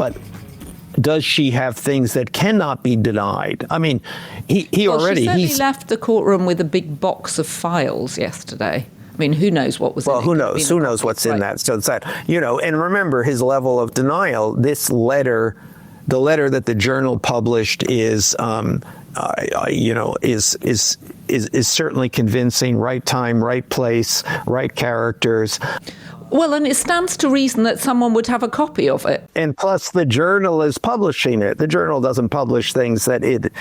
but does she have things that cannot be denied? I mean, he She left the courtroom with a big box of files yesterday. I mean, who knows what was in it? Well, who knows? Who knows what's in that? So it's that, and remember his level of denial. This letter, the letter that the Journal published is certainly convincing. Right time, right place, right characters. Well, and it stands to reason that someone would have a copy of it. And plus, the Journal is publishing it. The Journal doesn't publish things that it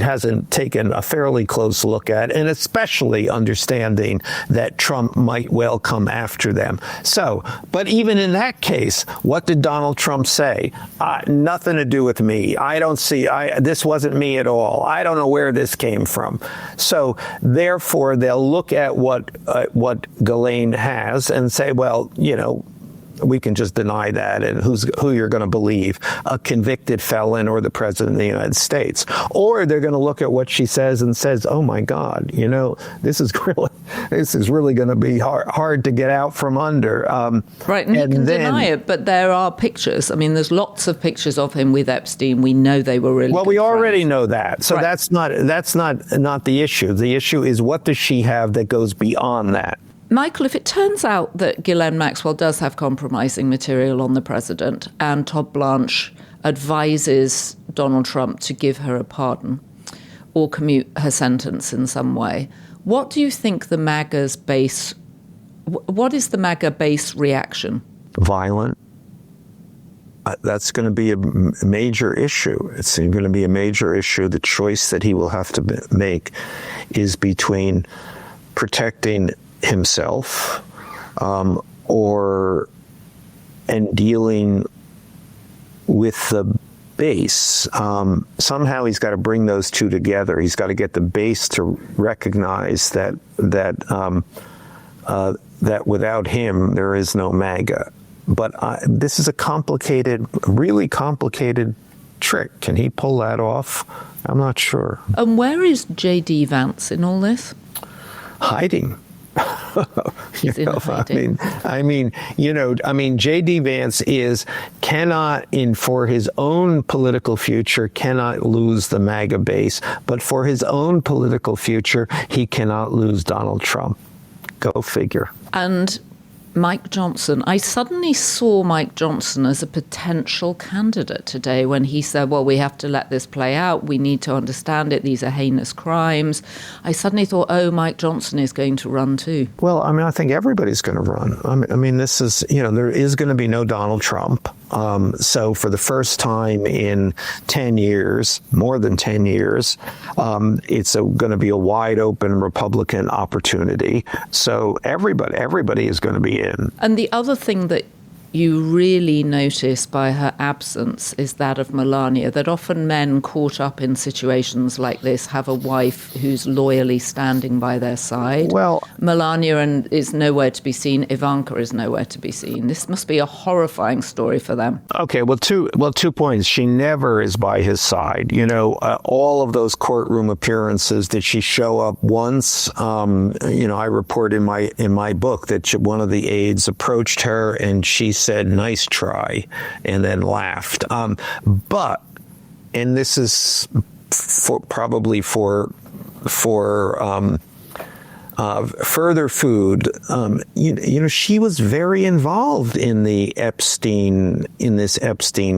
hasn't taken a fairly close look at, and especially understanding that Trump might well come after them. So, but even in that case, what did Donald Trump say? Nothing to do with me. I don't see. This wasn't me at all. I don't know where this came from. So, therefore, they'll look at what Ghislaine has and say, well, we can just deny that, and who you're going to believe, a convicted felon or the president of the United States? Or they're going to look at what she says and says, oh my God, this is really going to be hard to get out from under. Right, and he can deny it, but there are pictures. I mean, there's lots of pictures of him with Epstein. We know they were really well. We already know that, so right. that's not the issue. The issue is, what does she have that goes beyond that? Michael, if it turns out that Ghislaine Maxwell does have compromising material on the president and Todd Blanche advises Donald Trump to give her a pardon or commute her sentence in some way, what do you think what is the MAGA base reaction? Violent. That's going to be a major issue. It's going to be a major issue. The choice that he will have to make is between protecting himself and dealing with the base. Somehow he's got to bring those two together. He's got to get the base to recognize that without him there is no MAGA. But this is a really complicated trick. Can he pull that off? I'm not sure. And where is J.D. Vance in all this? Hiding. He's in hiding. I mean, J.D. Vance for his own political future, cannot lose the MAGA base, but for his own political future, he cannot lose Donald Trump. Go figure. And Mike Johnson. I suddenly saw Mike Johnson as a potential candidate today when he said, well, we have to let this play out. We need to understand it. These are heinous crimes. I suddenly thought, oh, Mike Johnson is going to run too. Well, I think everybody's going to run. This is, there is going to be no Donald Trump. So for the first time in 10 years, more than 10 years, it's going to be a wide open Republican opportunity. So everybody is going to be in. And the other thing that you really notice by her absence is that of Melania, that often men caught up in situations like this have a wife who's loyally standing by their side. Well, Melania is nowhere to be seen. Ivanka is nowhere to be seen. This must be a horrifying story for them. Okay, well, two points. She never is by his side. All of those courtroom appearances, did she show up once? I report in my book that one of the aides approached her and she said, nice try, and then laughed. But, and this is probably for further food, she was very involved in this Epstein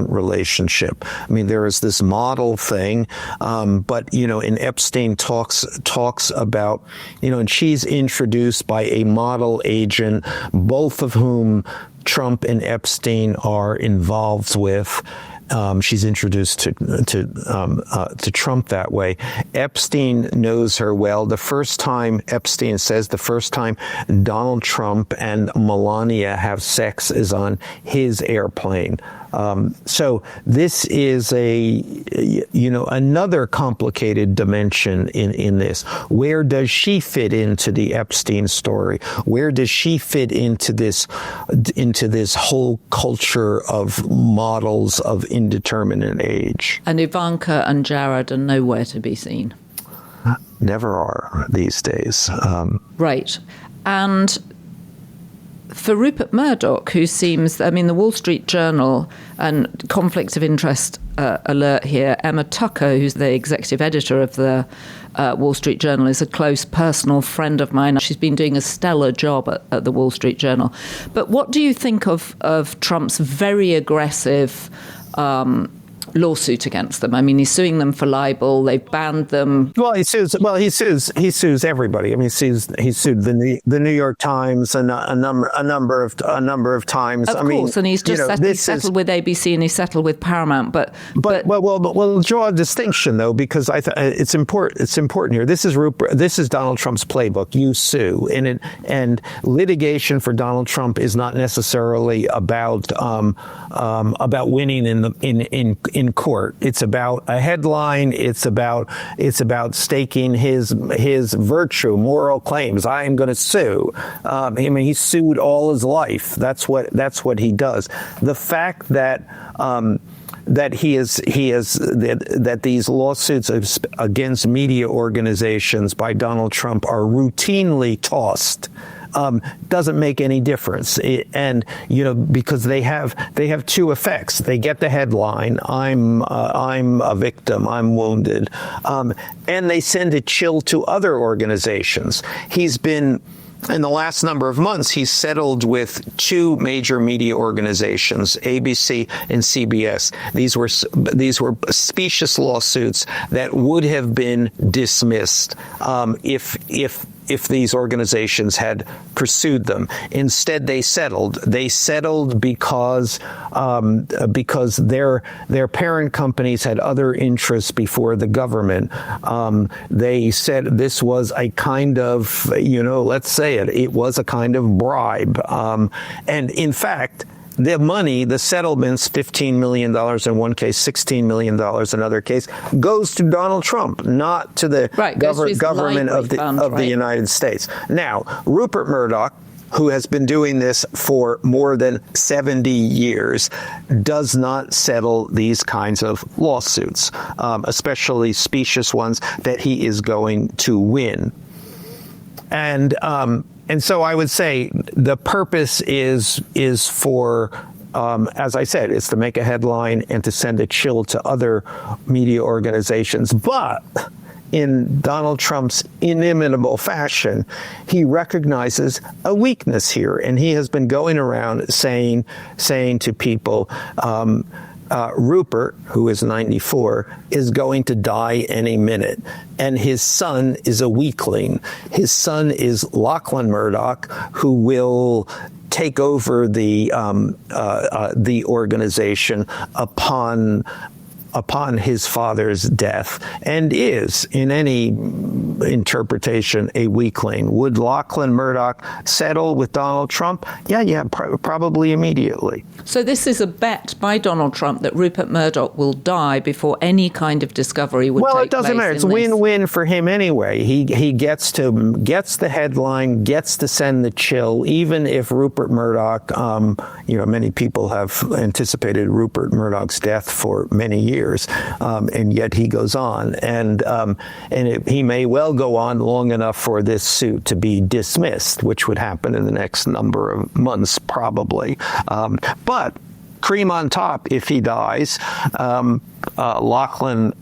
relationship. I mean, there is this model thing, but and Epstein talks about, and she's introduced by a model agent, both of whom Trump and Epstein are involved with. She's introduced to Trump that way. Epstein knows her well. Epstein says the first time Donald Trump and Melania have sex is on his airplane. So this is another complicated dimension in this. Where does she fit into the Epstein story? Where does she fit into this whole culture of models of indeterminate age? And Ivanka and Jared are nowhere to be seen. Never are these days. Right. And for Rupert Murdoch, who seems, I mean, the Wall Street Journal, and conflict of interest alert here, Emma Tucker, who's the executive editor of the Wall Street Journal, is a close personal friend of mine. She's been doing a stellar job at the Wall Street Journal. But what do you think of Trump's very aggressive lawsuit against them? I mean, he's suing them for libel. They've banned them. Well, he sues everybody. I mean, he sued the New York Times a number of times. Of course, and he's just settled with ABC and he settled with Paramount. But draw a distinction though, because it's important. It's important here. This is Donald Trump's playbook. You sue, and litigation for Donald Trump is not necessarily about winning in court. It's about a headline. It's about staking his moral claims. I am going to sue. I mean, he sued all his life. That's what he does. The fact that these lawsuits against media organizations by Donald Trump are routinely tossed doesn't make any difference. Because they have two effects. They get the headline, I'm a victim, I'm wounded, and they send a chill to other organizations. In the last number of months, he's settled with two major media organizations, ABC and CBS. These were specious lawsuits that would have been dismissed if these organizations had pursued them. Instead, they settled. They settled because their parent companies had other interests before the government. They said this was a kind of, let's say it was a kind of bribe. And in fact, the settlements, $15 million in one case, $16 million in another case, goes to Donald Trump, not to the government of the United States. Now, Rupert Murdoch, who has been doing this for more than 70 years, does not settle these kinds of lawsuits, especially specious ones that he is going to win. And so I would say the purpose is for, as I said, it's to make a headline and to send a chill to other media organizations. But in Donald Trump's inimitable fashion, he recognizes a weakness here. And he has been going around saying to people, Rupert, who is 94, is going to die any minute. And his son is a weakling. His son is Lachlan Murdoch, who will take over the organization upon his father's death, and is, in any interpretation, a weakling. Would Lachlan Murdoch settle with Donald Trump? Yeah, probably immediately. So this is a bet by Donald Trump that Rupert Murdoch will die before any kind of discovery would take place. Well, it doesn't matter. It's win-win for him anyway. He gets the headline, gets to send the chill, even if Rupert Murdoch, many people have anticipated Rupert Murdoch's death for many years, and yet he goes on, and he may well go on long enough for this suit to be dismissed, which would happen in the next number of months, probably. But cream on top, if he dies, Lachlan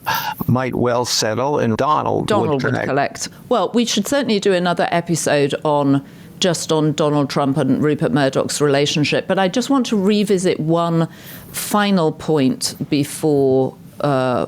might well settle, and Donald would collect. Well, we should certainly do another episode on Donald Trump and Rupert Murdoch's relationship. But I just want to revisit one final point before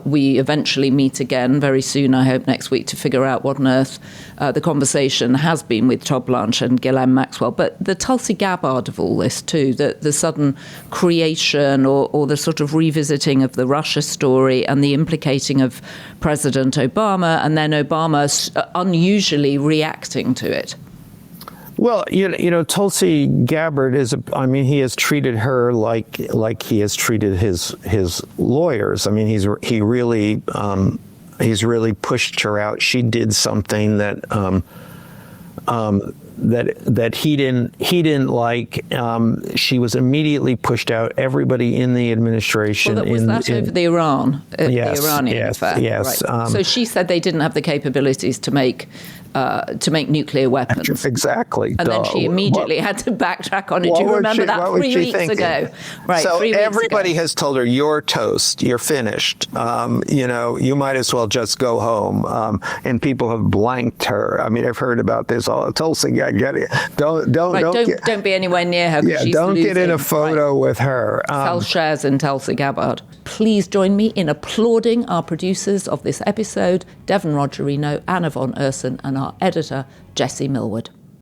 we eventually meet again very soon, I hope next week, to figure out what on earth the conversation has been with Todd Blanche and Ghislaine Maxwell. But the Tulsi Gabbard of all this too, the sudden creation or the sort of revisiting of the Russia story and the implicating of President Obama, and then Obama unusually reacting to it. Well, Tulsi Gabbard he has treated her like he has treated his lawyers. I mean, he's really pushed her out. She did something that that he didn't like. She was immediately pushed out. Everybody in the administration. Well, was that over the Iran, yes, the Iranian yes, affair? yes. Right. So she said they didn't have the capabilities to make nuclear weapons. Exactly. And then she immediately had to backtrack on it. Do you remember that 3 weeks ago? Right. So 3 weeks everybody ago. has told her, "You're toast. You're finished. You might as well just go home." And people have blanked her. I mean, I've heard about this all. Tulsi, get it. Don't be anywhere near her. Yeah, she's don't losing. get in a photo with her. Sell shares in Tulsi Gabbard. Please join me in applauding our producers of this episode, Devon Rogerino, Anna von Ursen, and our editor, Jessie Millward.